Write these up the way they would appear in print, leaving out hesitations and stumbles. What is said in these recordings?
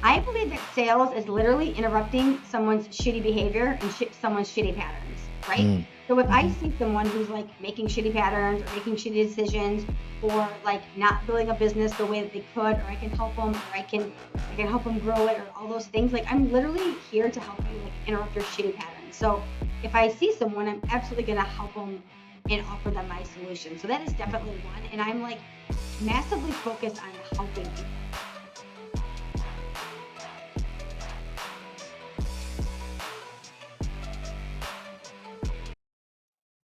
I believe that sales is literally interrupting someone's shitty behavior and someone's shitty patterns, right? Mm. So if I Hmm. see someone who's like making shitty patterns or making shitty decisions or like not building a business the way that they could, or I can help them, or I can help them grow it, or all those things. Like I'm literally here to help you like interrupt your shitty patterns. So if I see someone, I'm absolutely gonna help them and offer them my solution. So that is definitely one, and I'm like massively focused on helping people.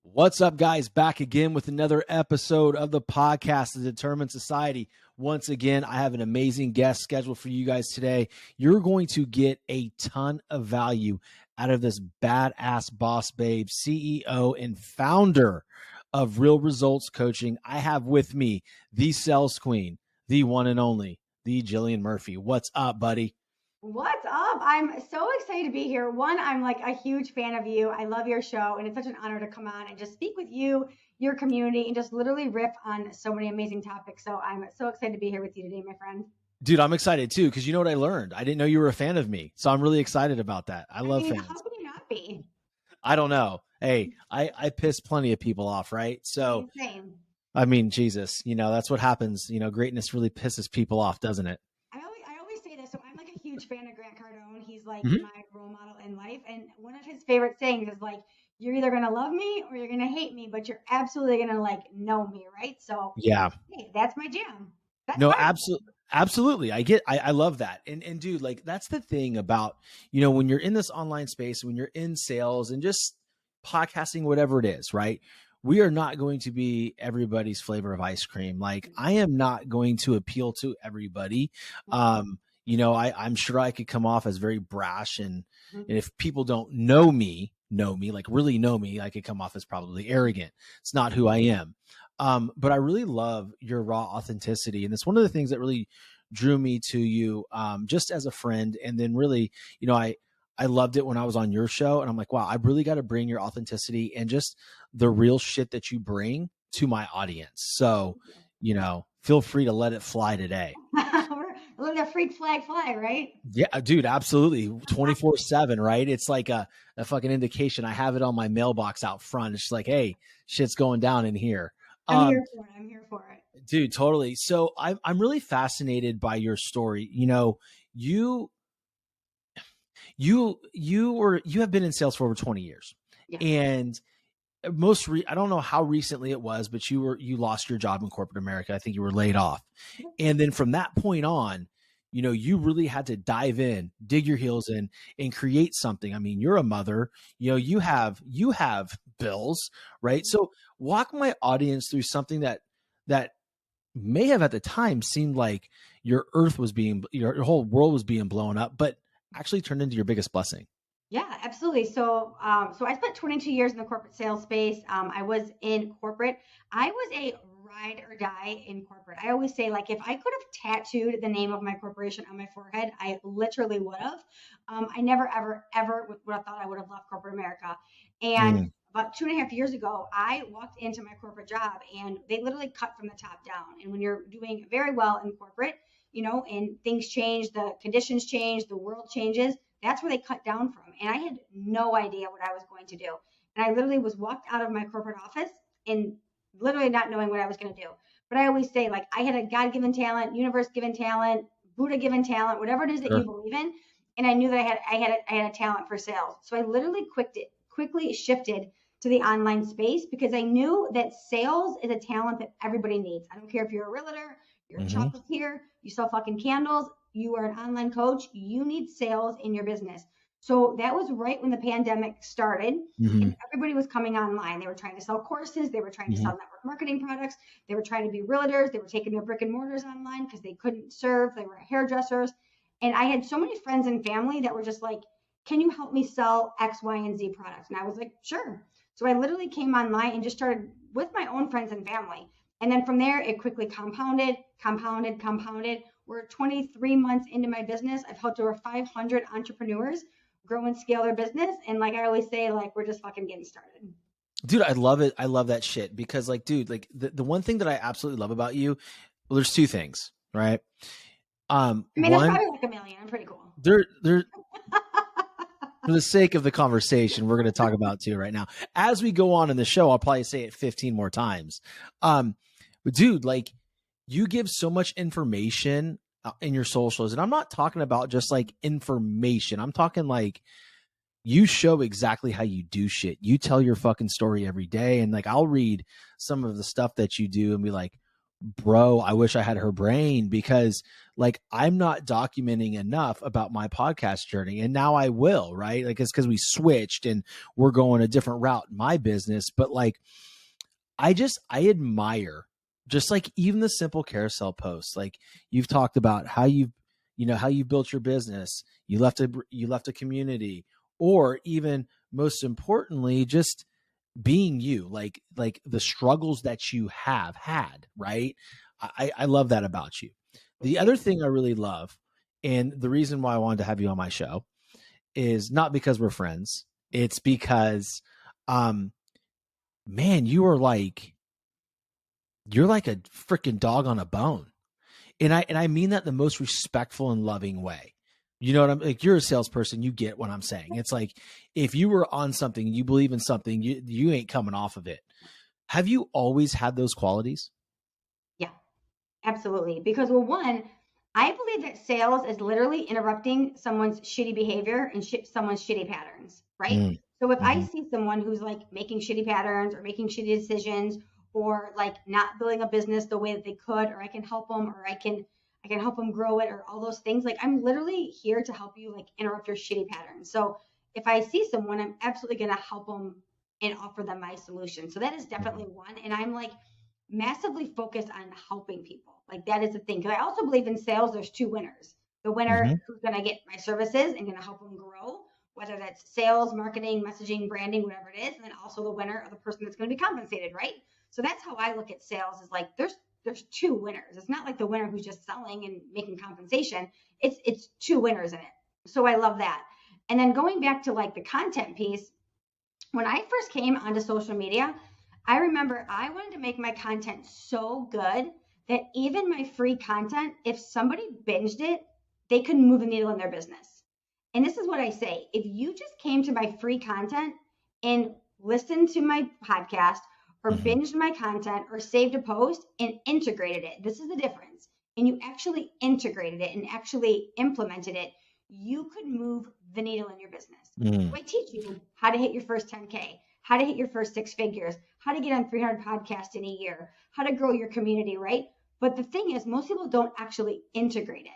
What's up, guys? Back again with another episode of the podcast, The Determined Society. Once again, I have an amazing guest scheduled for you guys today. You're going to get a ton of value out of this badass boss babe, CEO and founder of Real Results Coaching. I have with me the sales queen, the one and only, the Jillian Murphy. What's up, buddy? What's up? I'm so excited to be here. One, I'm like a huge fan of you. I love your show, and it's such an honor to come on and just speak with you, your community, and just literally riff on so many amazing topics. So I'm so excited to be here with you today, my friend. Dude, I'm excited too, because you know what I learned? I didn't know you were a fan of me. So I'm really excited about that. I I love mean, how fans. can you not be? I don't know. Hey, I piss plenty of people off, right? I So, mean, same. I mean, Jesus, that's what happens. Greatness really pisses people off, doesn't it? I always say this. So I'm like a huge fan of Grant Cardone. He's like Hmm. my role model in life, and one of his favorite sayings is like, "You're either gonna love me or you're gonna hate me, but you're absolutely gonna like know me, right?" So, Yeah. hey, that's my jam. That's No, fine. absolutely. I love that. And dude, like that's the thing about, when you're in this online space, when you're in sales and just podcasting, whatever it is, right? We are not going to be everybody's flavor of ice cream. Like I am not going to appeal to everybody. I'm sure I could come off as very brash and if people don't know me, like really know me, I could come off as probably arrogant. It's not who I am. But I really love your raw authenticity. And it's one of the things that really drew me to you, just as a friend. And then really, I loved it when I was on your show and I'm like, wow, I really got to bring your authenticity and just the real shit that you bring to my audience. So, feel free to let it fly today. We're letting the freak flag fly, right? Yeah, dude, absolutely. 24/7, right? It's like a fucking indication. I have it on my mailbox out front. It's just like, hey, shit's going down in here. I'm Um, here for it. I'm here for it. Dude, totally. So I'm really fascinated by your story. You you have been in sales for over 20 years. Yes. And I don't know how recently it was, but you lost your job in corporate America. I think you were laid off. And then from that point on, you really had to dive in, dig your heels in and create something. I mean, you're a mother, you have bills, right? So walk my audience through something that may have at the time seemed like your whole world was being blown up, but actually turned into your biggest blessing. Yeah, absolutely. So I spent 22 years in the corporate sales space. I was in corporate. I was a ride or die in corporate. I always say, like, if I could have tattooed the name of my corporation on my forehead, I literally would have. I never, ever, ever would have thought I would have left corporate America. And Mm. about 2.5 years ago, I walked into my corporate job and they literally cut from the top down. And when you're doing very well in corporate, and things change, the conditions change, the world changes, that's where they cut down from. And I had no idea what I was going to do. And I literally was walked out of my corporate office and literally not knowing what I was going to do. But I always say, like, I had a God given talent, universe given talent, Buddha given talent, whatever it is that you Sure. believe in. And I knew that I had a talent for sales. So I literally quickly shifted to the online space because I knew that sales is a talent that everybody needs. I don't care if you're a realtor, you're a Hmm. chocolatier, you sell fucking candles, you are an online coach, you need sales in your business. So that was right when the pandemic started Hmm. and everybody was coming online. They were trying to sell courses, they were trying to Hmm. sell network marketing products, they were trying to be realtors, they were taking their brick and mortars online because they couldn't serve, they were hairdressers. And I had so many friends and family that were just like, can you help me sell X, Y, and Z products? And I was like, sure. So I literally came online and just started with my own friends and family. And then from there, it quickly compounded, compounded, compounded. We're 23 months into my business. I've helped over 500 entrepreneurs grow and scale their business. And like I always say, like we're just fucking getting started. Dude, I love it. I love that shit because like, dude, like the one thing that I absolutely love about you, well, there's two things, right? I mean, that's One, probably like 1 million. I'm pretty cool. they're for the sake of the conversation, we're going to talk about two right now. As we go on in the show, I'll probably say it 15 more times. But dude, like you give so much information in your socials, and I'm not talking about just like information. I'm talking like you show exactly how you do shit. You tell your fucking story every day. And like, I'll read some of the stuff that you do and be like, bro, I wish I had her brain, because like I'm not documenting enough about my podcast journey. And now I will, right? Like it's because we switched and we're going a different route in my business. But like, I admire just like even the simple carousel posts. Like you've talked about how how you've built your business, you left a community, or even most importantly, just being you, like the struggles that you have had, right? I love that about you. The other thing I really love, and the reason why I wanted to have you on my show, is not because we're friends. It's because, man, you're like a freaking dog on a bone, and I mean that in the most respectful and loving way. You know what I'm like? You're a salesperson. You get what I'm saying. It's like if you were on something, you believe in something, you ain't coming off of it. Have you always had those qualities? Yeah, absolutely. Because, well, one, I believe that sales is literally interrupting someone's shitty behavior and someone's shitty patterns, right? Mm, So if I hmm see someone who's like making shitty patterns or making shitty decisions or like not building a business the way that they could, or I can help them, or I can help them grow it, or all those things. Like I'm literally here to help you like interrupt your shitty patterns. So if I see someone, I'm absolutely going to help them and offer them my solution. So that is definitely one. And I'm like massively focused on helping people. Like that is the thing. Because I also believe in sales, there's two winners. The winner hmm who's going to get my services and going to help them grow, whether that's sales, marketing, messaging, branding, whatever it is. And then also the winner of the person that's going to be compensated, right? So that's how I look at sales, is like there's two winners. It's not like the winner who's just selling and making compensation. It's two winners in it. So I love that. And then going back to like the content piece, when I first came onto social media, I remember I wanted to make my content so good that even my free content, if somebody binged it, they couldn't move the needle in their business. And this is what I say: if you just came to my free content and listened to my podcast or hmm binged my content or saved a post and integrated it, this is the difference. And you actually integrated it and actually implemented it, you could move the needle in your business. mm So I teach you how to hit your first 10K, how to hit your first six figures, how to get on 300 podcasts in a year, how to grow your community, right? But the thing is, most people don't actually integrate it.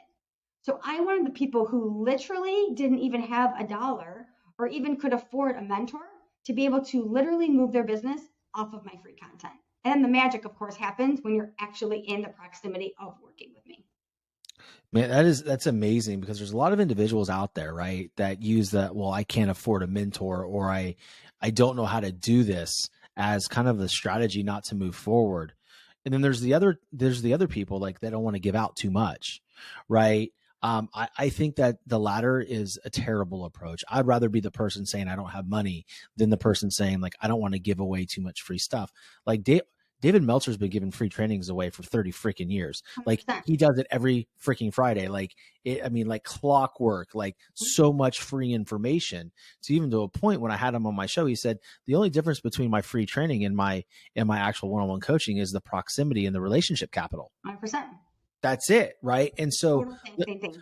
So I wanted the people who literally didn't even have a dollar or even could afford a mentor to be able to literally move their business off of my free content. And then the magic, of course, happens when you're actually in the proximity of working with me. Man, that's amazing, because there's a lot of individuals out there, right, that use that, well, I can't afford a mentor, or I don't know how to do this, as kind of a strategy not to move forward. And then there's the other people, like they don't want to give out too much, right? I think that the latter is a terrible approach. I'd rather be the person saying I don't have money than the person saying like I don't want to give away too much free stuff. Like David Meltzer's been giving free trainings away for 30 freaking years. Like 100%. he does it every freaking Friday. I mean, like clockwork, like so much free information. So even to a point when I had him on my show, he said the only difference between my free training and my actual one-on-one coaching is the proximity and the relationship capital. 100%. That's it, right? And so Totally same thing.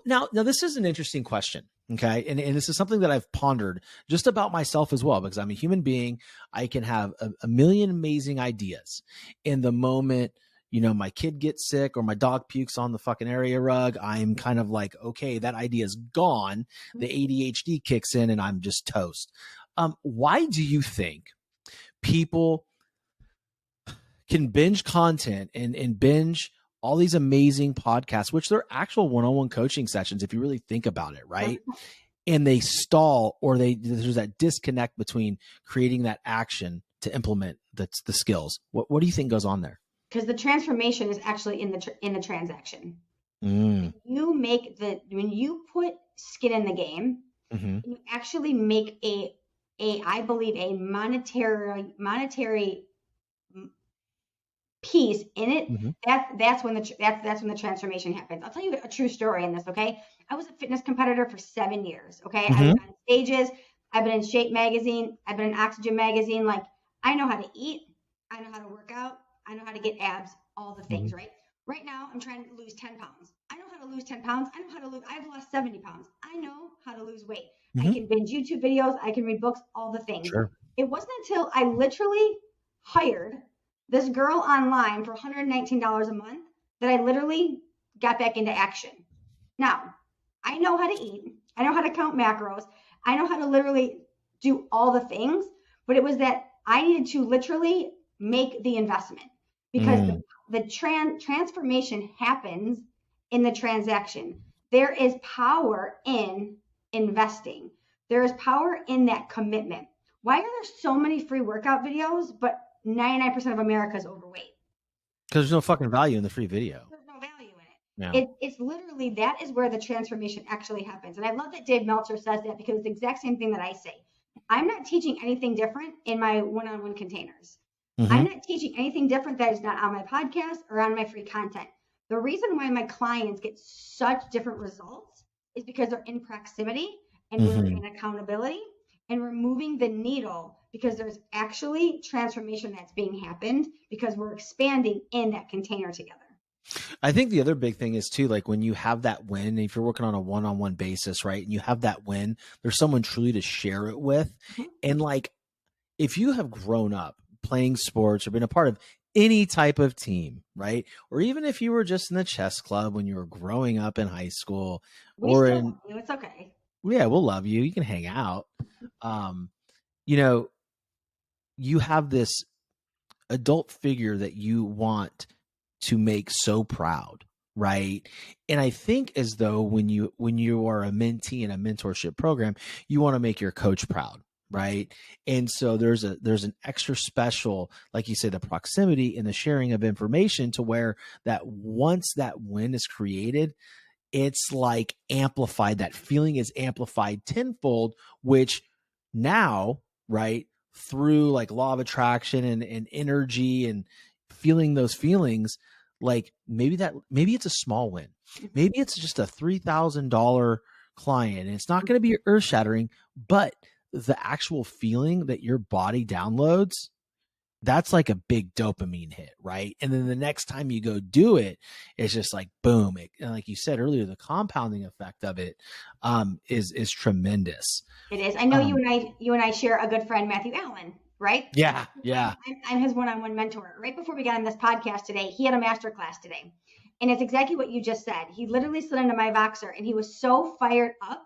now this is an interesting question. Okay. And this is something that I've pondered just about myself as well, because I'm a human being. I can have a million amazing ideas. In the moment, my kid gets sick or my dog pukes on the fucking area rug, I'm kind of like, okay, that idea is gone. The ADHD kicks in and I'm just toast. Why do you think people can binge content and binge all these amazing podcasts, which they're actual one-on-one coaching sessions, if you really think about it, right? And they stall, or there's that disconnect between creating that action to implement the skills. What do you think goes on there? Because the transformation is actually in the transaction. Mm. When you put skin in the game, hmm you actually make I believe a monetary peace in it, Mm-hmm. that's when the transformation happens. I'll tell you a true story in this, okay? I was a fitness competitor for 7 years, okay? I was Mm-hmm. on stages. I've been in Shape magazine. I've been in Oxygen magazine. Like, I know how to eat. I know how to work out. I know how to get abs, all the Mm-hmm. things, right? Right now, I'm trying to lose 10 pounds. I know how to lose 10 pounds. I know how to lose, I've lost 70 pounds. I know how to lose weight. I Mm-hmm. can binge YouTube videos. I can read books, all the things. Sure. It wasn't until I literally hired this girl online for $119 a month that I literally got back into action. Now, I know how to eat. I know how to count macros. I know how to literally do all the things, but it was that I needed to literally make the investment because the transformation happens in the transaction. There is power in investing. There is power in that commitment. Why are there so many free workout videos, but 99% of America is overweight? Because there's no fucking value in the free video. There's no value in it. Yeah. It's literally, that is where the transformation actually happens. And I love that Dave Meltzer says that, because it's the exact same thing that I say. I'm not teaching anything different in my one-on-one containers. Mm-hmm. I'm not teaching anything different that is not on my podcast or on my free content. The reason why my clients get such different results is because they're in proximity and we're in accountability, and we're moving the needle because there's actually transformation that's being happened because we're expanding in that container together. I think the other big thing is too, like when you have that win, if you're working on a one-on-one basis, right, and you have that win, there's someone truly to share it with. Mm-hmm. And like, if you have grown up playing sports or been a part of any type of team, right, or even if you were just in the chess club when you were growing up in high school, We or still in, love you. It's okay. yeah, we'll love you. You can hang out. You know, you have this adult figure that you want to make so proud, right? And I think as though when you are a mentee in a mentorship program, you want to make your coach proud, right? And so there's an extra special, like you said, the proximity and the sharing of information to where that once that win is created, it's like amplified. That feeling is amplified tenfold, which now, right, through like law of attraction and energy and feeling those feelings, like maybe it's a small win. Maybe it's just a $3,000 client and it's not going to be earth shattering, but the actual feeling that your body downloads, that's like a big dopamine hit, right? And then the next time you go do it, it's just like boom. And like you said earlier, the compounding effect of it is tremendous. It is. I know you and I share a good friend, Matthew Allen, right? Yeah. I'm his one-on-one mentor. Right before we got on this podcast today, he had a master class today. And it's exactly what you just said. He literally slid into my Voxer and he was so fired up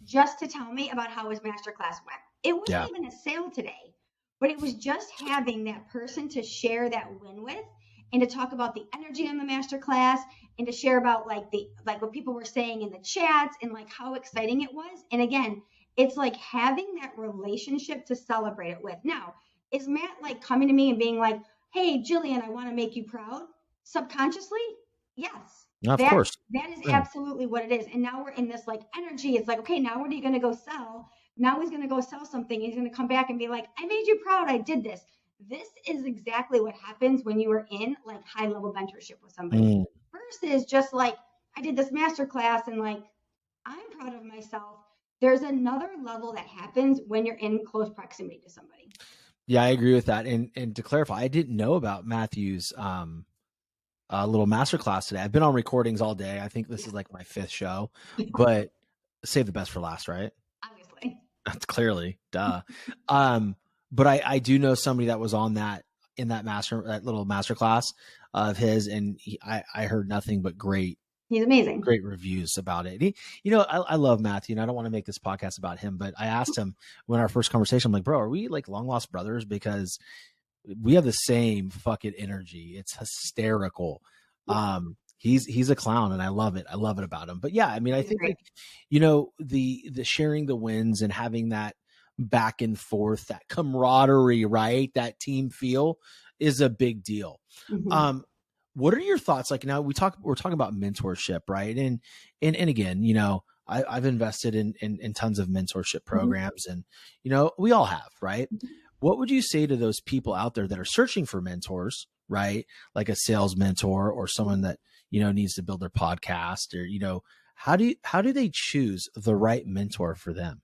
just to tell me about how his master class went. It wasn't even a sale today, but it was just having that person to share that win with and to talk about the energy in the master class and to share about like what people were saying in the chats and like how exciting it was. And again, it's like having that relationship to celebrate it with. Now, is Matt like coming to me and being like, "Hey, Jillian, I want to make you proud"? Subconsciously, yes. Of course. That is absolutely what it is. And now we're in this like energy. It's like, okay, now what are you going to go sell? Now he's going to go sell something. He's going to come back and be like, "I made you proud. I did this." This is exactly what happens when you are in like high level mentorship with somebody. Versus just like, I did this master class and like, I'm proud of myself. There's another level that happens when you're in close proximity to somebody. Yeah, I agree with that. And to clarify, I didn't know about Matthew's little masterclass today. I've been on recordings all day. I think this is like my 5th show, but save the best for last, right? Obviously. That's clearly duh. But I do know somebody that was on that little masterclass of his, and I heard nothing but he's amazing. Great reviews about it. I love Matthew, and I don't want to make this podcast about him, but I asked him when our first conversation, I'm like, bro, are we like long lost brothers? Because we have the same fucking energy. It's hysterical. He's a clown and I love it. I love it about him. But yeah, I mean, I think like, the sharing the wins and having that back and forth, that camaraderie, right? That team feel is a big deal. Mm-hmm. What are your thoughts? Like now we're talking about mentorship, right? And again, I've invested in tons of mentorship programs and, we all have, right? What would you say to those people out there that are searching for mentors, right? Like a sales mentor or someone that, needs to build their podcast, or, how do they choose the right mentor for them?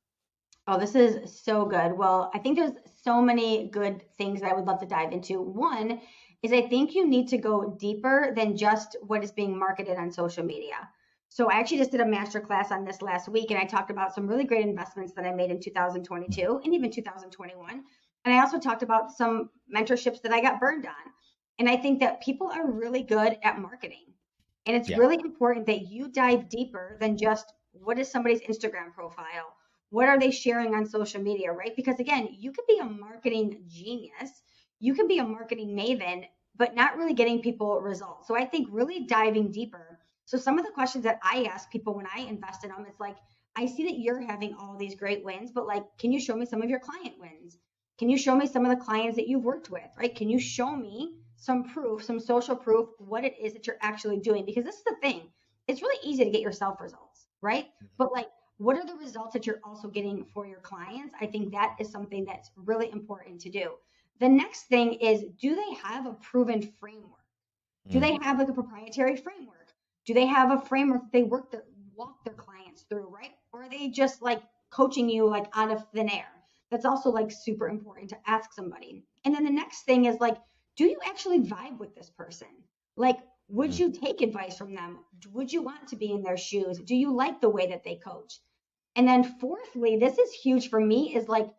Oh, this is so good. Well, I think there's so many good things that I would love to dive into. One is I think you need to go deeper than just what is being marketed on social media. So I actually just did a master class on this last week, and I talked about some really great investments that I made in 2022 and even 2021. And I also talked about some mentorships that I got burned on. And I think that people are really good at marketing. And it's Yeah. really important that you dive deeper than just what is somebody's Instagram profile? What are they sharing on social media, right? Because again, you could be a marketing genius, you can be a marketing maven, but not really getting people results. So I think really diving deeper. So some of the questions that I ask people when I invest in them, it's like, I see that you're having all these great wins, but like, can you show me some of your client wins? Can you show me some of the clients that you've worked with, right? Can you show me some proof, some social proof, what it is that you're actually doing? Because this is the thing. It's really easy to get yourself results, right? But like, what are the results that you're also getting for your clients? I think that is something that's really important to do. The next thing is, do they have a proven framework? Do Mm. they have like a proprietary framework? Do they have a framework that they walk their clients through, right? Or are they just like coaching you like out of thin air? That's also like super important to ask somebody. And then the next thing is like, do you actually vibe with this person? Like, would Mm. you take advice from them? Would you want to be in their shoes? Do you like the way that they coach? And then fourthly, this is huge for me, is like,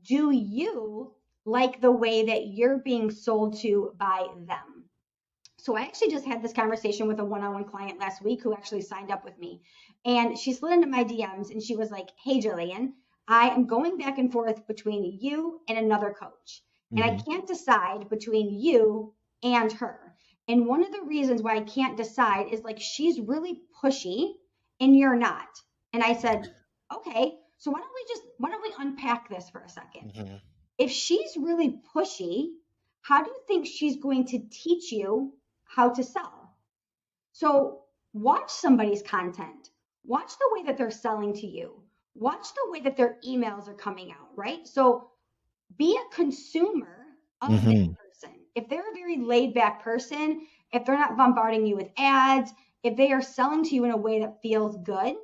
do you like the way that you're being sold to by them? So I actually just had this conversation with a one-on-one client last week who actually signed up with me. And she slid into my DMs and she was like, "Hey, Jillian, I am going back and forth between you and another coach. And I Mm-hmm. can't decide between you and her. And one of the reasons why I can't decide is like she's really pushy and you're not." And I said, "Okay, so why don't we unpack this for a second? Mm-hmm. If she's really pushy, how do you think she's going to teach you how to sell?" So watch somebody's content, watch the way that they're selling to you, watch the way that their emails are coming out, right? So be a consumer of that Mm-hmm. person. If they're a very laid back person, if they're not bombarding you with ads, if they are selling to you in a way that feels good,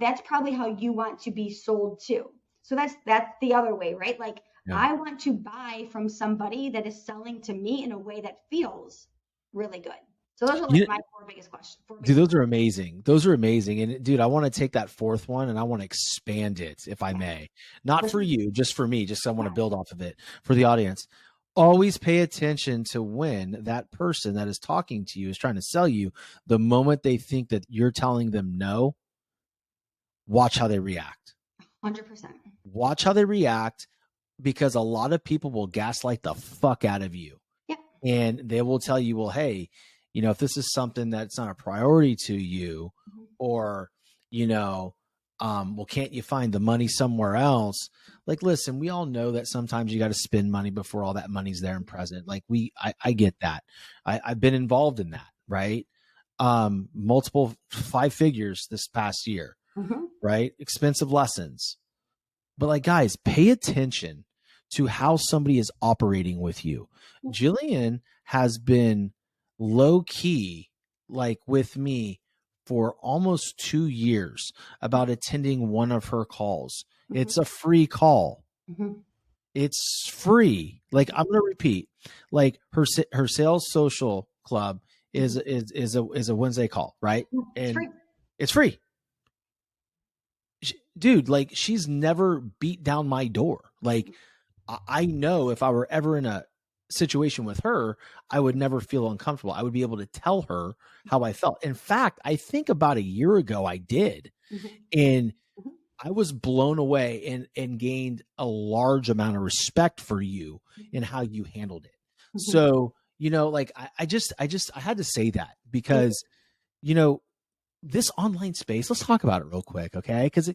that's probably how you want to be sold to. So that's the other way, right? Like, Yeah. I want to buy from somebody that is selling to me in a way that feels really good. So those are like You, my four biggest questions. Four dude, biggest those are questions. amazing. Those are amazing. And dude, I want to take that fourth one and I want to expand it if I Yeah, may. Not for for sure. you, just for me. Just I want to Yeah, build off of it for the audience. Always pay attention to when that person that is talking to you is trying to sell you. The moment they think that you're telling them no, watch how they react. 100%. Watch how they react, because a lot of people will gaslight the fuck out of you. Yeah. And they will tell you, well, hey, if this is something that's not a priority to you, Mhm. or, well, can't you find the money somewhere else? Like, listen, we all know that sometimes you got to spend money before all that money's there and present. Like I get that. I've been involved in that, right? Multiple 5 figures this past year, Mhm. right? Expensive lessons. But like, guys, pay attention to how somebody is operating with you. Jillian has been low key, like with me for almost 2 years about attending one of her calls. Mhm. It's a free call. Mhm. It's free. Like, I'm going to repeat, like her sales social club is, Mhm. is a Wednesday call, right? It's And free. it's free. Dude, like, she's never beat down my door. Like, I know if I were ever in a situation with her, I would never feel uncomfortable. I would be able to tell her how I felt. In fact, I think about a year ago I did. Mhm. And Mhm. I was blown away and gained a large amount of respect for you and how you handled it. Mhm. So, like, I had to say that Thank because, you know, this online space, let's talk about it real quick, okay? Because you.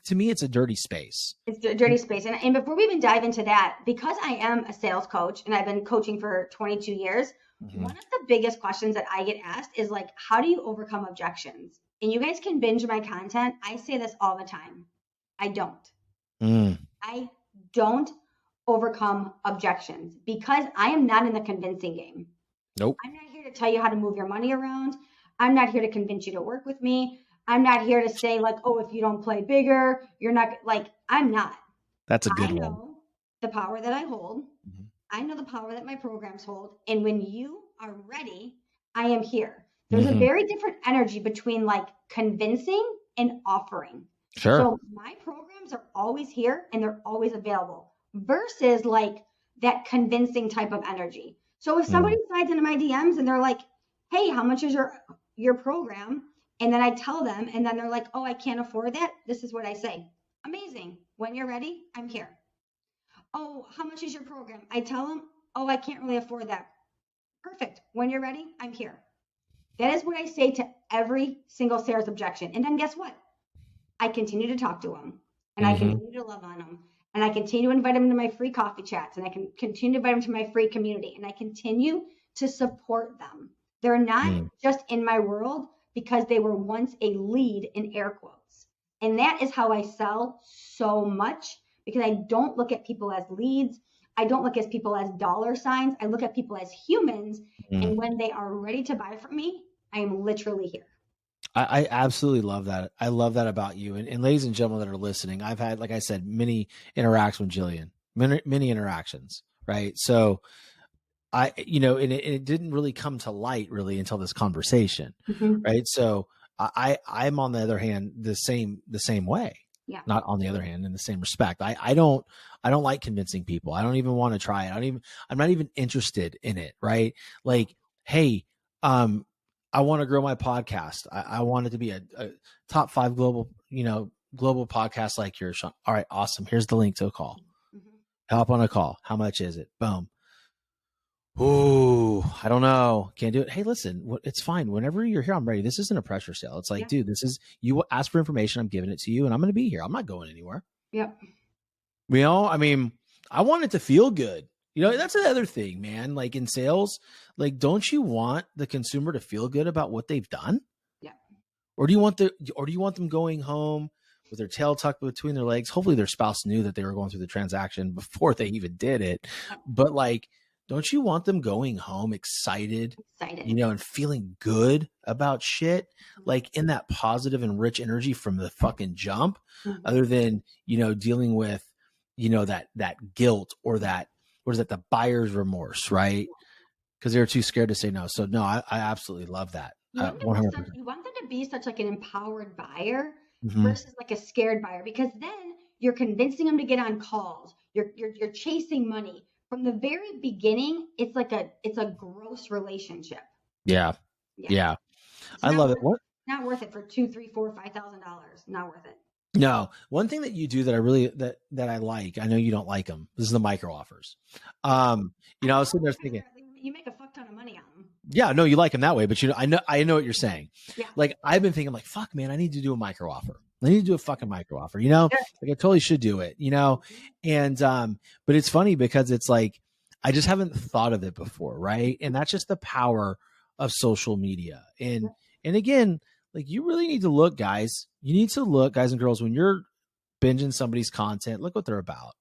to me, it's a dirty space. It's a dirty space. And before we even dive into that, because I am a sales coach and I've been coaching for 22 years, Mhm. one of the biggest questions that I get asked is like, how do you overcome objections? And you guys can binge my content. I say this all the time. I don't. Mm. I don't overcome objections, because I am not in the convincing game. Nope. I'm not here to tell you how to move your money around. I'm not here to convince you to work with me. I'm not here to say like, oh, if you don't play bigger, you're not like, I'm not. That's a I good one. know the power that I hold. Mhm. I know the power that my programs hold. And when you are ready, I am here. There's a very different energy between like convincing and offering. Sure. So my programs are always here and they're always available versus like that convincing type of energy. So if somebody slides into my DMs and they're like, hey, how much is your program? And then I tell them, and then they're like, oh, I can't afford that. This is what I say. Amazing. When you're ready, I'm here. Oh, how much is your program? I tell them, oh, I can't really afford that. Perfect. When you're ready, I'm here. That is what I say to every single sales objection. And then guess what? I continue to talk to them, and I continue to love on them, and I continue to invite them to my free coffee chats, and I can continue to invite them to my free community, and I continue to support them. They're not just in my world because they were once a lead in air quotes. And that is how I sell so much, because I don't look at people as leads. I don't look at people as dollar signs. I look at people as humans. And when they are ready to buy from me, I am literally here. I absolutely love that. I love that about you. And ladies and gentlemen that are listening, I've had, like I said, many interactions with Jillian, many interactions, right? So and it didn't really come to light really until this conversation, right? So I'm on the other hand, the same way. Yeah. Not on the other hand, in the same respect. I don't like convincing people. I don't even want to try it. I'm not even interested in it, right? Like, hey, I want to grow my podcast. I want it to be a top 5 global podcast like yours, Sean. All right, awesome. Here's the link to a call. Hop on a call. How much is it? Boom. Oh, I don't know. Can't do it. Hey, listen, it's fine. Whenever you're here, I'm ready. This isn't a pressure sale. It's like, dude, this is, you ask for information. I'm giving it to you and I'm going to be here. I'm not going anywhere. Yep. I mean, I want it to feel good. That's the other thing, man. Like in sales, like, don't you want the consumer to feel good about what they've done? Yeah. Or do you want them going home with their tail tucked between their legs? Hopefully their spouse knew that they were going through the transaction before they even did it. But like, don't you want them going home excited, and feeling good about shit, like in that positive and rich energy from the fucking jump, other than, dealing with, that guilt or that, what is that, the buyer's remorse, right? Because they're too scared to say no. So no, I absolutely love that. You want them to be such like an empowered buyer versus like a scared buyer, because then you're convincing them to get on calls. You're chasing money. From the very beginning, it's a gross relationship. Yeah. I love it. Not worth it for $2,000, $3,000, $4,000, $5,000. Not worth it. No, one thing that you do that I really that I like, I know you don't like them. This is the micro offers. I was sitting there thinking, you make a fuck ton of money on them. Yeah, no, you like them that way, but I know what you're saying. Yeah. Like I've been thinking, like, fuck, man, I need to do a micro offer. I need to do a fucking micro offer. Like I totally should do it. And but it's funny because it's like I just haven't thought of it before, right? And that's just the power of social media. And again, like you really need to look, guys. You need to look, guys and girls, when you're binging somebody's content, look what they're about.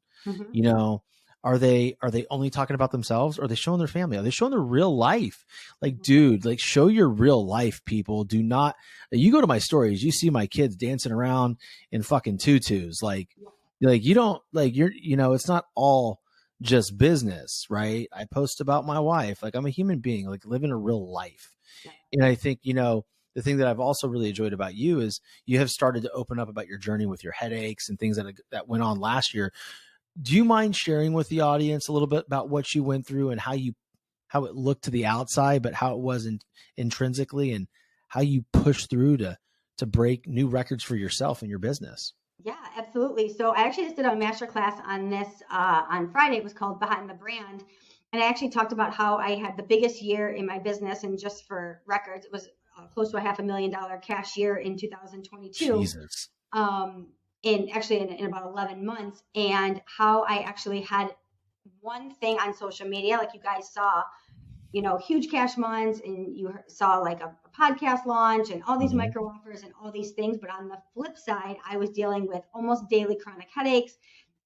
Are they only talking about themselves, or are they showing their family? Are they showing their real life? Like, dude, like show your real life, people. Do not, you go to my stories, you see my kids dancing around in fucking tutus. Like you don't, like you're, it's not all just business, right? I post about my wife. Like I'm a human being, like living a real life. And I think, the thing that I've also really enjoyed about you is you have started to open up about your journey with your headaches and things that went on last year. Do you mind sharing with the audience a little bit about what you went through and how it looked to the outside, but how it was intrinsically, and how you pushed through to break new records for yourself and your business? Yeah, absolutely. So I actually just did a masterclass on this on Friday. It was called Behind the Brand. And I actually talked about how I had the biggest year in my business. And just for records, it was close to a $500,000 cash year in 2022. Jesus. In about 11 months, and how I actually had one thing on social media, like you guys saw, huge cash months, and you saw like a podcast launch and all these micro offers and all these things. But on the flip side, I was dealing with almost daily chronic headaches,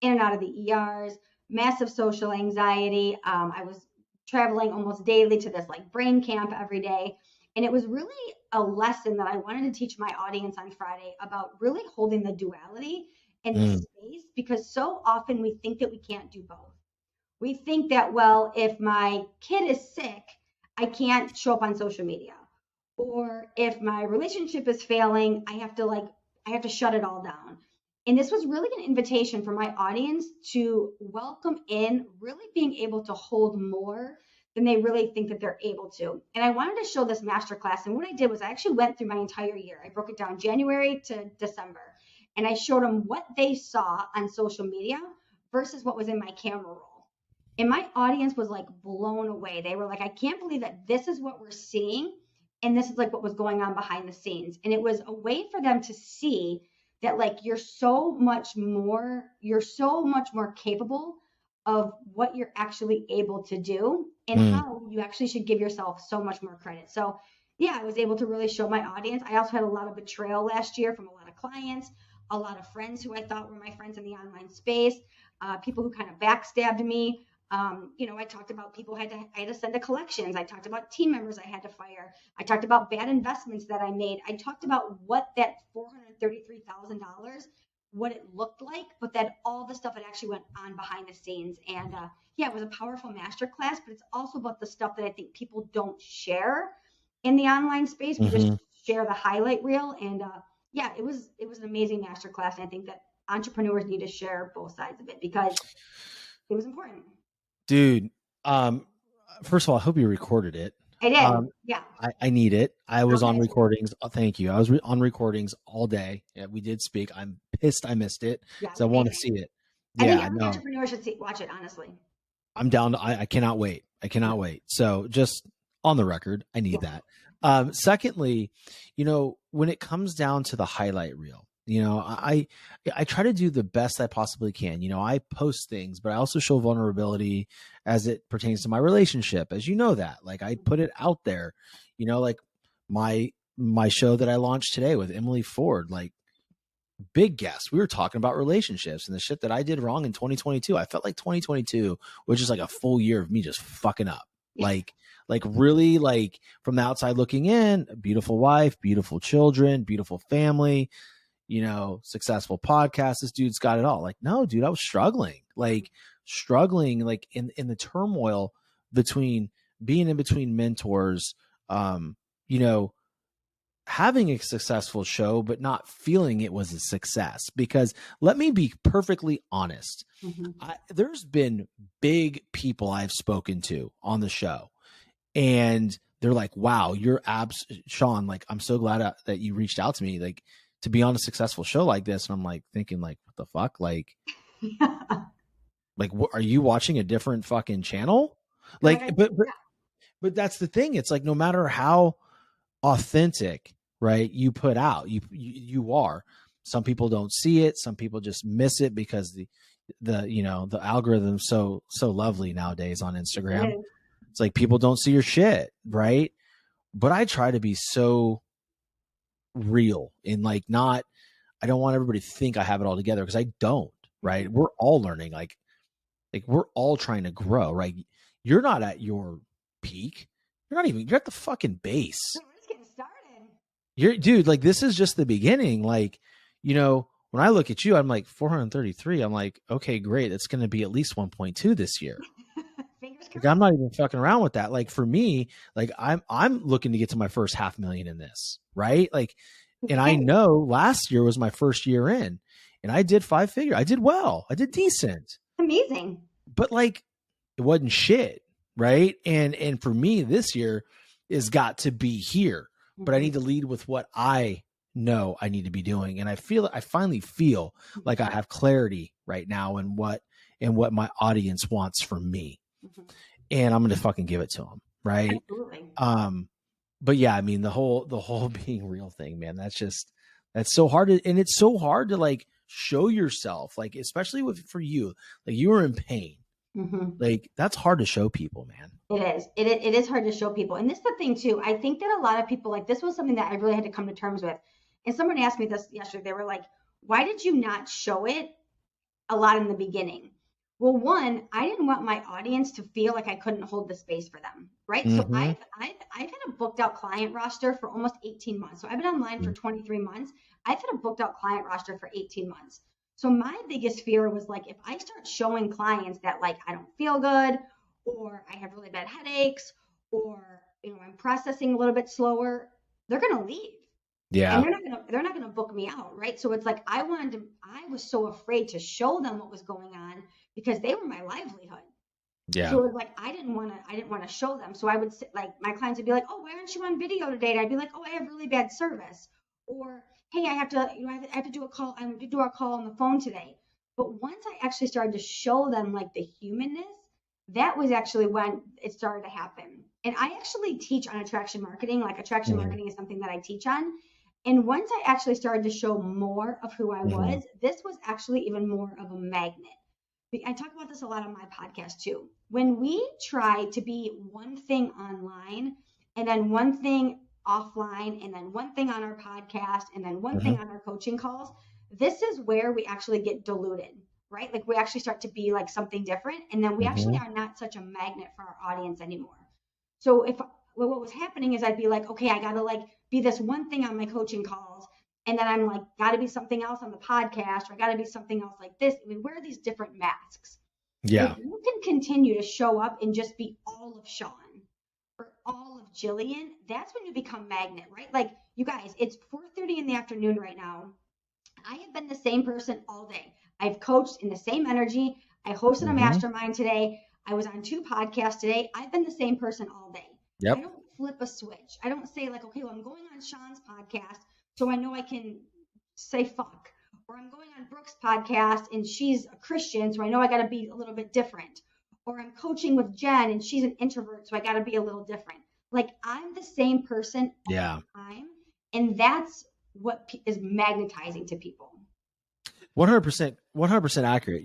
in and out of the ERs, massive social anxiety. I was traveling almost daily to this like brain camp every day. And it was really a lesson that I wanted to teach my audience on Friday about really holding the duality in the Mm, space, because so often we think that we can't do both. We think that, well, if my kid is sick, I can't show up on social media. Or if my relationship is failing, I have to shut it all down. And this was really an invitation for my audience to welcome in really being able to hold more than they really think that they're able to. And I wanted to show this masterclass. And what I did was I actually went through my entire year. I broke it down January to December. And I showed them what they saw on social media versus what was in my camera roll. And my audience was like blown away. They were like, I can't believe that this is what we're seeing. And this is like what was going on behind the scenes. And it was a way for them to see that like you're so much more capable of what you're actually able to do, and mm. how you actually should give yourself so much more credit. So yeah, I was able to really show my audience. I also had a lot of betrayal last year from a lot of clients, a lot of friends who I thought were my friends in the online space, people who kind of backstabbed me. I talked about people I had to send to collections. I talked about team members I had to fire. I talked about bad investments that I made. I talked about what that $433,000, what it looked like, but that all the stuff that actually went on behind the scenes. And yeah, it was a powerful masterclass, but it's also about the stuff that I think people don't share in the online space. We just Hmm. share the highlight reel. And yeah, it was an amazing masterclass. And I think that entrepreneurs need to share both sides of it because it was important. Dude, um, first of all, I hope you recorded it. I did. Um, Yeah. I need it. I was on Okay. recordings. Thank you. I was on recordings all day. Yeah, we did speak. I'm pissed I missed it Yeah, it because was I want to amazing. see it. I think Yeah, every no, entrepreneur should watch it, honestly. I'm down. I cannot wait. I Yeah. cannot wait. So just on the record, I need Yeah. that. Secondly, when it comes down to the highlight reel, I try to do the best I possibly can. I post things, but I also show vulnerability as it pertains to my relationship. As you know that, like I put it out there, like my show that I launched today with Emily Ford, like big guest. We were talking about relationships and the shit that I did wrong in 2022. I felt like 2022 was just like a full year of me just fucking up. Yeah. Like really like from the outside looking in, a beautiful wife, beautiful children, beautiful family, successful podcast. This dude's got it all. Like, no, dude, I was struggling like in the turmoil between being in between mentors, you know, having a successful show, but not feeling it was a success. Because let me be perfectly honest, Mm-hmm. there's been big people I've spoken to on the show, and they're like, wow, Sean, like, I'm so glad that you reached out to me, like, to be on a successful show like this. And I'm like thinking, like, what the fuck? Yeah. Like, what, are you watching a different fucking channel? You're like, Like, but that's the thing. It's like, no matter how authentic, right, you put out, you are, some people don't see it, some people just miss it because the algorithm's so lovely nowadays on it Instagram. is. It's like people don't see your shit, right? But I try to be so real and like, not, I don't want everybody to think I have it all together, because I don't, right? We're all learning, like we're all trying to grow, right? You're not at your peak. You're at the fucking base. We're just getting started. Dude, like, this is just the beginning. Like, when I look at you, I'm like 433. I'm like, okay, great. It's going to be at least 1.2 this year. Fingers Like, I'm crossed. not even fucking around with that. Like, for me, like, I'm looking to get to my first 500,000 in this, right? Like, and I Okay. know last year was my first year in, and I did 5 figure. I did well. I did decent, Amazing. but like, it wasn't shit, right? And for me, this year is got to be here, but I Mm-hmm. need to lead with what I know I need to be doing. And I finally feel like I have clarity right now in what my audience wants from me, Mm-hmm. and I'm going to fucking give it to them. Right. Absolutely. But yeah, I mean, the whole being real thing, man, that's so hard and it's so hard to like show yourself, like, especially for you, like, you were in pain. Mm-hmm. Like, that's hard to show people, man. It is. It is hard to show people. And this is the thing too. I think that a lot of people, like, this was something that I really had to come to terms with. And someone asked me this yesterday. They were like, why did you not show it a lot in the beginning? Well, one, I didn't want my audience to feel like I couldn't hold the space for them, right? So Mm-hmm. I've had a booked out client roster for almost 18 months. So I've been online for 23 months. I've had a booked out client roster for 18 months. So my biggest fear was like, if I start showing clients that like I don't feel good, or I have really bad headaches, or I'm processing a little bit slower, they're gonna leave. And Yeah. they're not gonna book me out, right? So it's like I was so afraid to show them what was going on because they were my livelihood. Yeah. So it was like I didn't want to show them. So I would sit, like my clients would be like, "Oh, why aren't you on video today?" And I'd be like, "Oh, I have really bad service," or "Hey, I have to I have to do a call. I have to do our call on the phone today." But once I actually started to show them like the humanness, that was actually when it started to happen. And I actually teach on attraction marketing. Like attraction Mm-hmm. marketing is something that I teach on. And once I actually started to show more of who I Mm-hmm. was, this was actually even more of a magnet. I talk about this a lot on my podcast too. When we try to be one thing online and then one thing offline and then one thing on our podcast and then one Mm-hmm. thing on our coaching calls, this is where we actually get diluted, right? Like we actually start to be like something different and then we actually Mm-hmm. are not such a magnet for our audience anymore. So if well, what was happening is I'd be like, okay, I got to like be this one thing on my coaching calls and then I'm like, got to be something else on the podcast, or I got to be something else like this. We wear these different masks. But if Yeah. you can continue to show up and just be all of Sean or all of Jillian, that's when you become magnet, right? Like you guys, it's 4:30 in the afternoon right now. I have been the same person all day. I've coached in the same energy. I hosted a Mm-hmm. mastermind today. I was on 2 podcasts today. I've been the same person all day. I Yep. don't flip a switch. I don't say like, okay, well, I'm going on Sean's podcast, so I know I can say fuck. Or I'm going on Brooke's podcast and she's a Christian, so I know I got to be a little bit different. Or I'm coaching with Jen and she's an introvert, so I got to be a little different. Like I'm the same person all Yeah. the time. And that's what is magnetizing to people. 100%, 100% accurate.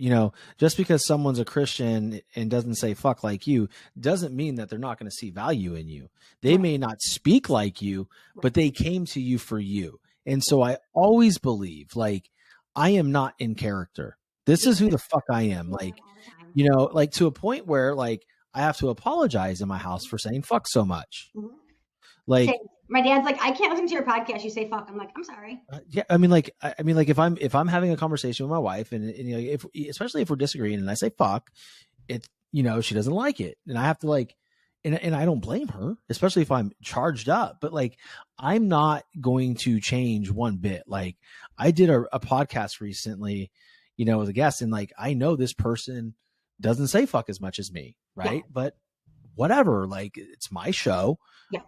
Just because someone's a Christian and doesn't say fuck like you doesn't mean that they're not going to see value in you. They Right. may not speak like you, Right. but they came to you for you. And so I always believe like I am not in character. This is who the fuck I am. All Like, the time. like to a point where like I have to apologize in my house for saying fuck so much. Mm-hmm. Like, Same. My dad's like, I can't listen to your podcast. You say fuck. I'm like, I'm sorry. yeah, I mean, like if I'm having a conversation with my wife and if especially if we're disagreeing and I say fuck, it she doesn't like it and I have to like, and I don't blame her, especially if I'm charged up. But like, I'm not going to change one bit. Like, I did a podcast recently, with a guest, and like I know this person doesn't say fuck as much as me, Yeah. right? But whatever, like it's my show, Yeah.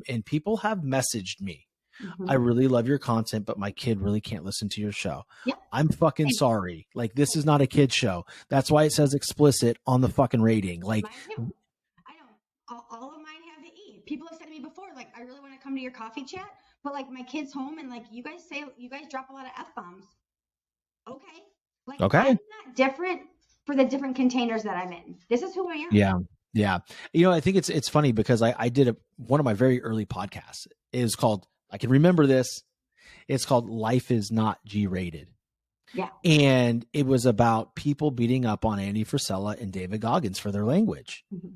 and people have messaged me. I Mm-hmm. really love your content, but my kid really can't listen to your show. Yeah. I'm fucking Same. sorry. Like, this is not a kid show. That's why it says explicit on the fucking rating. Like, Mine too. I don't. All of mine have the E. People have said to me before, like, I really want to come to your coffee chat, but like my kid's home and like you guys drop a lot of F bombs. Okay. Like I'm okay. not different for the different containers that I'm in. This is who I am. Yeah. Yeah. I think it's funny because I did one of my very early podcasts. It was called, I can remember this. It's called Life is Not G Rated. Yeah. And it was about people beating up on Andy Frisella and David Goggins for their language. Mm-hmm.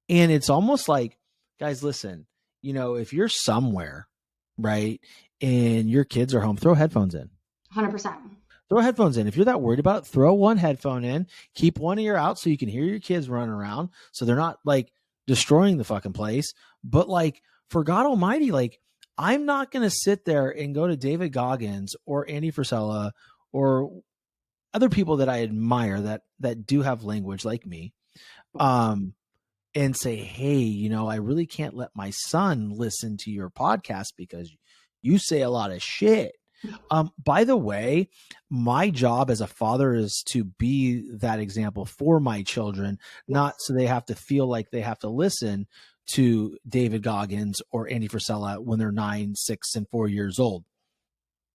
And it's almost like, guys, listen, if you're somewhere, right, and your kids are home, throw headphones in. 100%. Throw headphones in. If you're that worried about it, throw one headphone in, keep one ear out so you can hear your kids running around so they're not like destroying the fucking place. But like, for God Almighty, like, I'm not going to sit there and go to David Goggins or Andy Frisella or other people that I admire that do have language like me, and say, hey, I really can't let my son listen to your podcast because you say a lot of shit. By the way, my job as a father is to be that example for my children, not so they have to feel like they have to listen to David Goggins or Andy Frisella when they're 9, 6, and 4 years old.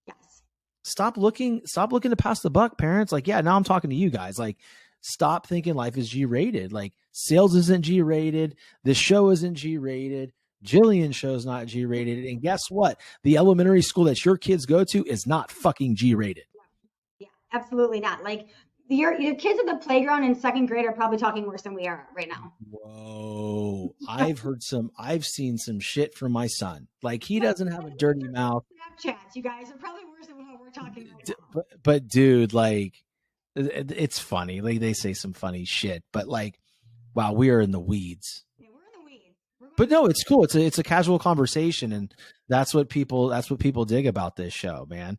Yes. Stop looking to pass the buck, parents. Like, yeah, now I'm talking to you guys. Like, stop thinking life is G-rated. Like, sales isn't G-rated. This show isn't G-rated. Jillian's show's not G-rated. And guess what? The elementary school that your kids go to is not fucking G-rated. Yeah, absolutely not. Like your kids at the playground in second grade are probably talking worse than we are right now. Whoa. I've seen some shit from my son. Like he doesn't have a dirty mouth. Snapchats, you guys are probably worse than how we're talking right now. But dude, like it's funny. Like they say some funny shit, but like, wow, we are in the weeds. Yeah, we're in the weeds. But no, it's cool. It's a casual conversation, and that's what people dig about this show, man.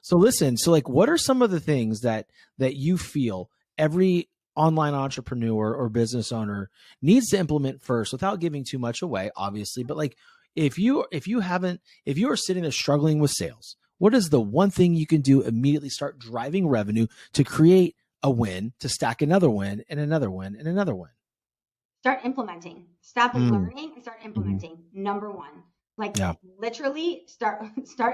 So listen, so like, what are some of the things that you feel every online entrepreneur or business owner needs to implement first, without giving too much away, obviously? But like, if you are sitting there struggling with sales, what is the one thing you can do immediately? Start driving revenue to create a win, to stack another win and another win and another win. Start implementing. Stop learning and start implementing. Number one, like literally start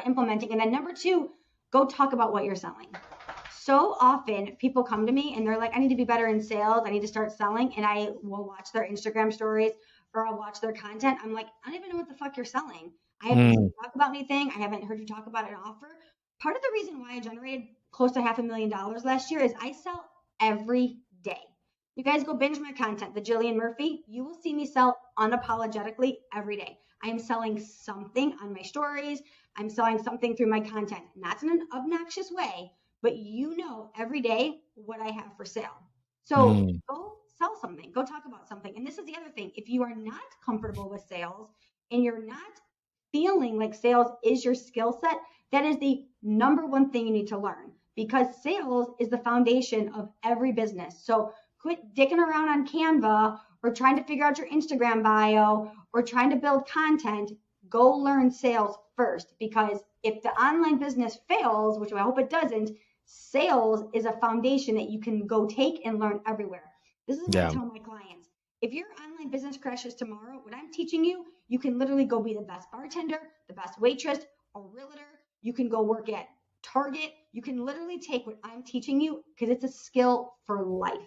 implementing. And then number two, go talk about what you're selling. So often people come to me and they're like, I need to be better in sales. I need to start selling. And I will watch their Instagram stories or I'll watch their content. I'm like, I don't even know what the fuck you're selling. I haven't heard you talk about anything. I haven't heard you talk about an offer. Part of the reason why I generated close to $500,000 last year is I sell every day. You guys go binge my content, the Jillian Murphy. You will see me sell unapologetically every day. I am selling something on my stories. I'm selling something through my content. Not in an obnoxious way, but you know every day what I have for sale. So go sell something. Go talk about something. And this is the other thing. If you are not comfortable with sales and you're not feeling like sales is your skill set, that is the number one thing you need to learn, because sales is the foundation of every business. So quit dicking around on Canva or trying to figure out your Instagram bio or trying to build content. Go learn sales first, because if the online business fails, which I hope it doesn't, sales is a foundation that you can go take and learn everywhere. This is what I tell my clients. If your online business crashes tomorrow, what I'm teaching you, you can literally go be the best bartender, the best waitress, a realtor. You can go work at Target. You can literally take what I'm teaching you, because it's a skill for life.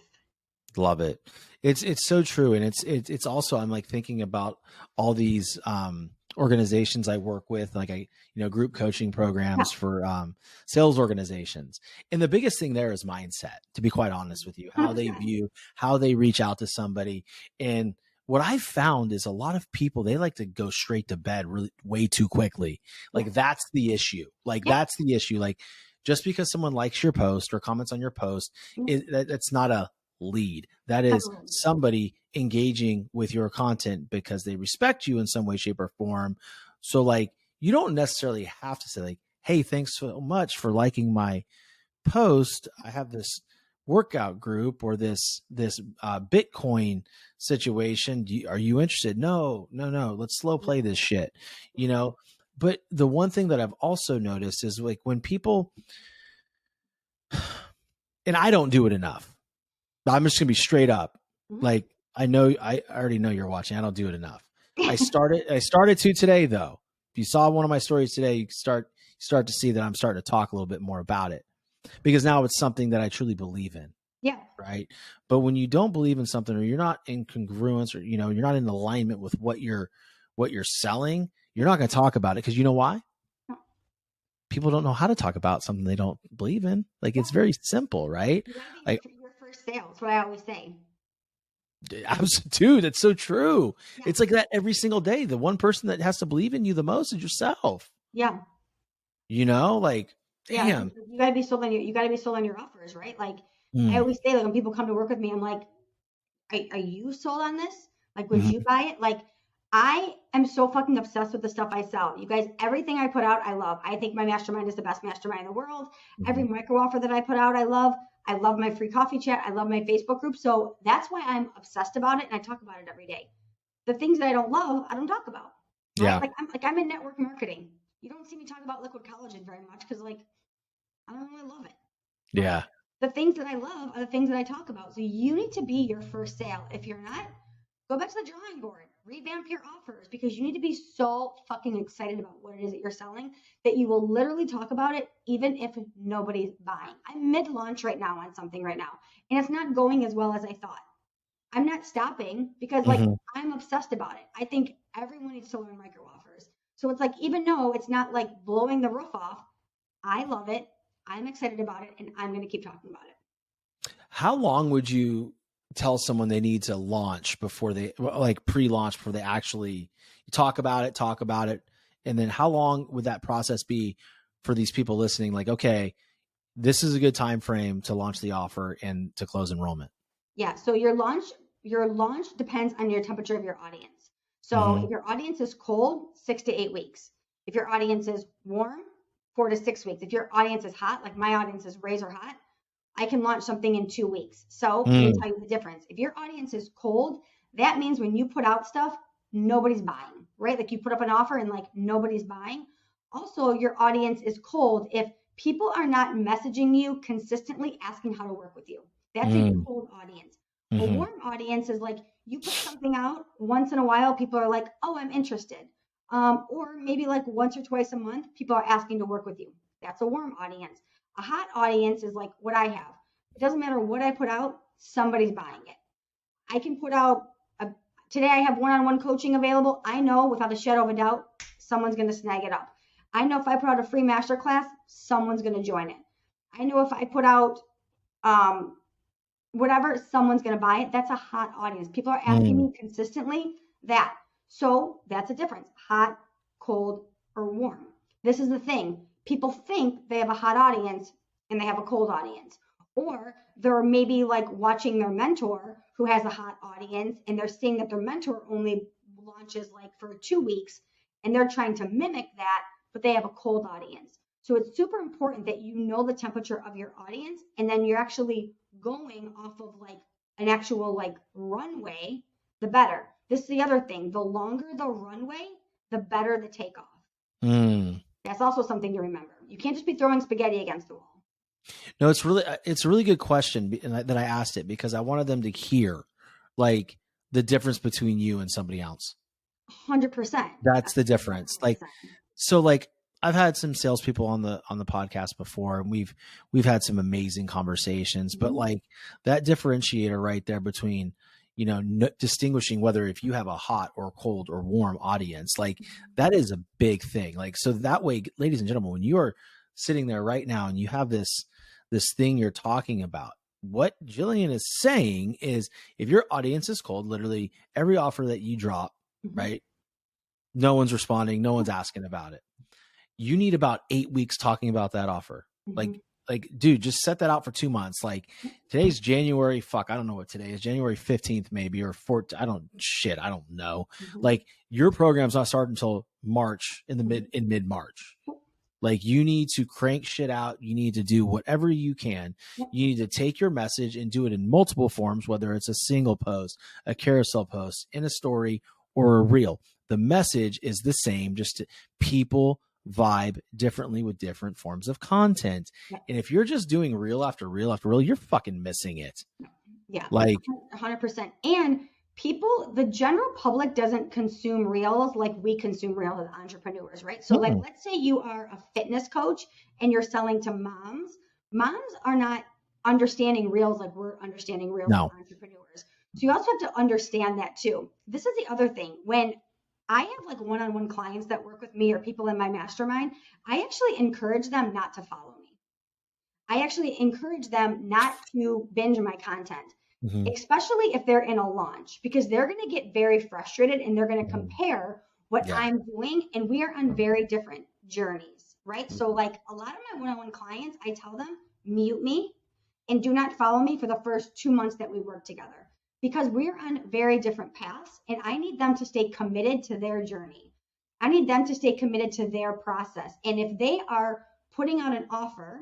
Love it. It's so true. And it's also, I'm like thinking about all these organizations I work with, like group coaching programs for sales organizations. And the biggest thing there is mindset, to be quite honest with you, how they view, how they reach out to somebody. And what I've found is a lot of people, they like to go straight to bed really way too quickly. Like that's the issue. That's the issue. Like just because someone likes your post or comments on your post, that's not a lead. That is somebody engaging with your content because they respect you in some way, shape, or form. So like, you don't necessarily have to say like, hey, thanks so much for liking my post. I have this workout group or this Bitcoin situation. Are you interested? No. Let's slow play this shit, But the one thing that I've also noticed is like when people, and I don't do it enough. I'm just gonna be straight up. Like I already know you're watching. I don't do it enough. I started to today though. If you saw one of my stories today, you start to see that I'm starting to talk a little bit more about it, because now it's something that I truly believe in. Yeah. Right. But when you don't believe in something, or you're not in congruence, or you're not in alignment with what you're selling, you're not going to talk about it, because you know why? No. People don't know how to talk about something they don't believe in. Like it's very simple, right? Like your first sale. That's what I always say. Dude, that's so true. Yeah. It's like that every single day. The one person that has to believe in you the most is yourself. Yeah. Like, damn. Yeah, you gotta be sold on your offers, right? Like I always say, like when people come to work with me, I'm like, are you sold on this? Like, would you buy it? Like, I am so fucking obsessed with the stuff I sell. You guys, everything I put out, I love. I think my mastermind is the best mastermind in the world. Every micro offer that I put out, I love. I love my free coffee chat. I love my Facebook group. So that's why I'm obsessed about it, and I talk about it every day. The things that I don't love, I don't talk about. Right? Yeah. I'm in network marketing. You don't see me talk about liquid collagen very much, because like I don't really love it. Yeah. The things that I love are the things that I talk about. So you need to be your first sale. If you're not, go back to the drawing board, revamp your offers, because you need to be so fucking excited about what it is that you're selling that you will literally talk about it even if nobody's buying. I'm mid-launch right now on something right now, and it's not going as well as I thought. I'm not stopping because like I'm obsessed about it. I think everyone needs to learn micro offers. So it's like, even though it's not like blowing the roof off, I love it. I'm excited about it, and I'm going to keep talking about it. How long would you tell someone they need to launch before they like pre-launch before they actually talk about it? And then how long would that process be for these people listening? Like, okay, this is a good time frame to launch the offer and to close enrollment. Yeah. So your launch depends on your temperature of your audience. So if your audience is cold, 6 to 8 weeks. If your audience is warm, 4 to 6 weeks. If your audience is hot, like my audience is razor hot, I can launch something in 2 weeks. So let me tell you the difference. If your audience is cold, that means when you put out stuff, nobody's buying, right? Like you put up an offer and like nobody's buying. Also, your audience is cold if people are not messaging you consistently asking how to work with you. That's a cold audience. A warm audience is like you put something out once in a while, people are like, oh, I'm interested. Or maybe like once or twice a month, people are asking to work with you. That's a warm audience. A hot audience is like what I have. It doesn't matter what I put out, somebody's buying it. I can put out today I have one-on-one coaching available. I know without a shadow of a doubt, someone's going to snag it up. I know if I put out a free masterclass, someone's going to join it. I know if I put out whatever, someone's going to buy it. That's a hot audience. People are asking me consistently that. So that's a difference. Hot, cold, or warm. This is the thing. People think they have a hot audience and they have a cold audience. Or they're maybe like watching their mentor who has a hot audience and they're seeing that their mentor only launches like for 2 weeks and they're trying to mimic that, but they have a cold audience. So it's super important that you know the temperature of your audience and then you're actually going off of like an actual like runway, the better. This is the other thing. The longer the runway, the better the takeoff. That's also something to remember. You can't just be throwing spaghetti against the wall. No, it's a really good question that I asked it because I wanted them to hear like the difference between you and somebody else. 100%. That's the difference. 100%. Like, so like I've had some salespeople on the podcast before, and we've had some amazing conversations, but like that differentiator right there between, you know, distinguishing whether if you have a hot or cold or warm audience, like that is a big thing. Like, so that way, ladies and gentlemen, when you are sitting there right now and you have this thing you're talking about, what Jillian is saying is if your audience is cold, literally every offer that you drop, right? No one's responding. No one's asking about it. You need about 8 weeks talking about that offer. Like, dude, just set that out for 2 months. Like today's January. Fuck, I don't know what today is. January 15th, maybe, or 14th. I don't know. Like your program's not starting until March in mid-March. Like you need to crank shit out. You need to do whatever you can. You need to take your message and do it in multiple forms, whether it's a single post, a carousel post, in a story, or a reel. The message is the same, just people vibe differently with different forms of content. And if you're just doing reel after reel after reel, you're fucking missing it. Yeah. Like 100%. And people, the general public doesn't consume reels like we consume reels as entrepreneurs, right? So like, let's say you are a fitness coach and you're selling to moms. Moms are not understanding reels like we're understanding reels as entrepreneurs. So you also have to understand that too. This is the other thing. When I have like one-on-one clients that work with me or people in my mastermind, I actually encourage them not to follow me. I actually encourage them not to binge my content, especially if they're in a launch, because they're going to get very frustrated and they're going to compare what I'm doing. And we are on very different journeys, right? So like a lot of my one-on-one clients, I tell them, mute me and do not follow me for the first 2 months that we work together, because we're on very different paths and I need them to stay committed to their journey. I need them to stay committed to their process. And if they are putting out an offer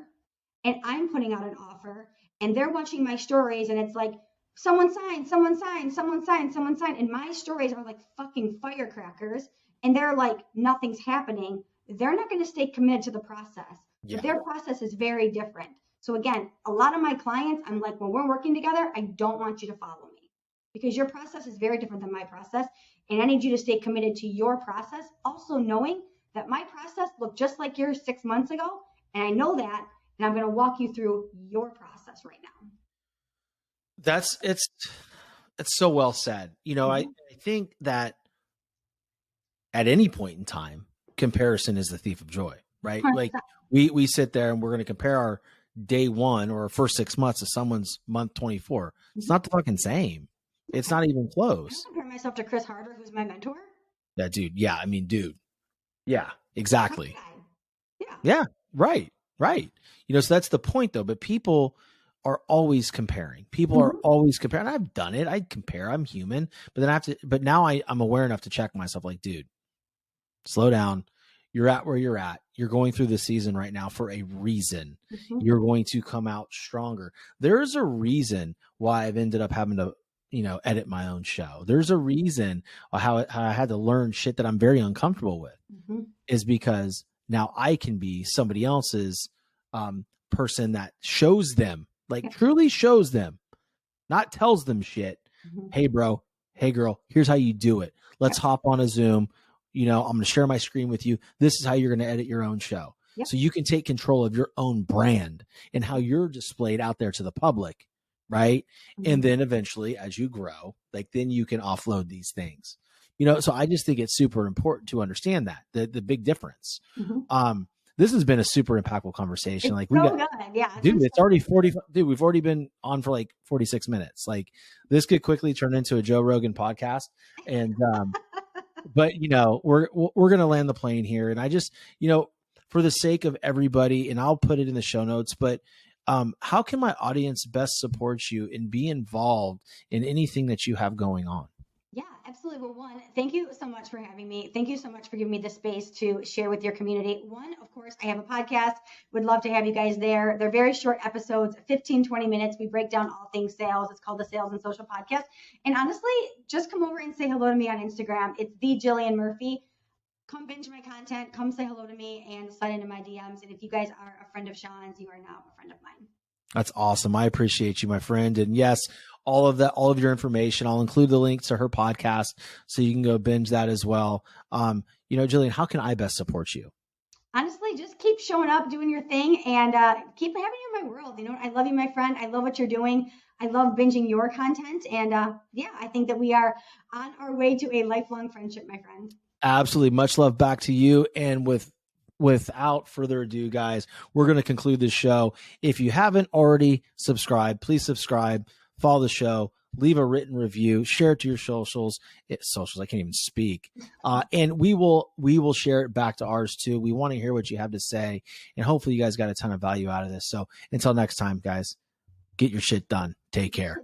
and I'm putting out an offer and they're watching my stories and it's like, someone signed, someone signed, someone signed, someone signed. And my stories are like fucking firecrackers and they're like, nothing's happening. They're not going to stay committed to the process. But their process is very different. So again, a lot of my clients, I'm like, when we're working together, I don't want you to follow me, because your process is very different than my process. And I need you to stay committed to your process. Also knowing that my process looked just like yours 6 months ago. And I know that, and I'm going to walk you through your process right now. It's so well said. You know, I think that at any point in time, comparison is the thief of joy, right? 100%. Like we sit there and we're going to compare our day 1 or first 6 months of someone's month 24. It's not the fucking same. It's not even I close. don't compare myself to Chris Harder, who's my mentor. Yeah, dude. Yeah. I mean, dude. Yeah, exactly. Yeah. Yeah. Right. Right. So that's the point though. But people are always comparing. People are always comparing. I've done it. I compare. I'm human. But then but now I'm aware enough to check myself like, dude, slow down. You're at where you're at. You're going through the season right now for a reason. You're going to come out stronger. There's a reason why I've ended up having to, edit my own show. There's a reason how I had to learn shit that I'm very uncomfortable with is because now I can be somebody else's person that shows them, like truly shows them, not tells them shit. Hey, bro. Hey, girl, here's how you do it. Let's hop on a Zoom. I'm going to share my screen with you. This is how you're going to edit your own show. So you can take control of your own brand and how you're displayed out there to the public. Right. And then eventually as you grow, then you can offload these things, so I just think it's super important to understand that the big difference. This has been a super impactful conversation. It's good. Yeah. Dude, it's already 40. Dude, we've already been on for 46 minutes. This could quickly turn into a Joe Rogan podcast. And, but we're going to land the plane here. And I just, for the sake of everybody, and I'll put it in the show notes, but how can my audience best support you and be involved in anything that you have going on? Yeah, absolutely. Well, one, thank you so much for having me. Thank you so much for giving me the space to share with your community. One, of course, I have a podcast. Would love to have you guys there. They're very short episodes, 15, 20 minutes. We break down all things sales. It's called the Sales and Social Podcast. And honestly, just come over and say hello to me on Instagram. It's the Jillian Murphy. Come binge my content. Come say hello to me and slide into my DMs. And if you guys are a friend of Sean's, you are now a friend of mine. That's awesome. I appreciate you, my friend. And yes, all of your information, I'll include the link to her podcast so you can go binge that as well. Jillian, how can I best support you? Honestly, just keep showing up, doing your thing, and keep having you in my world. I love you, my friend. I love what you're doing. I love binging your content. And I think that we are on our way to a lifelong friendship, my friend. Absolutely. Much love back to you. And without further ado, guys, we're going to conclude this show. If you haven't already subscribed, please subscribe, follow the show, leave a written review, share it to your socials. I can't even speak. And we will share it back to ours too. We want to hear what you have to say. And hopefully you guys got a ton of value out of this. So until next time, guys, get your shit done. Take care.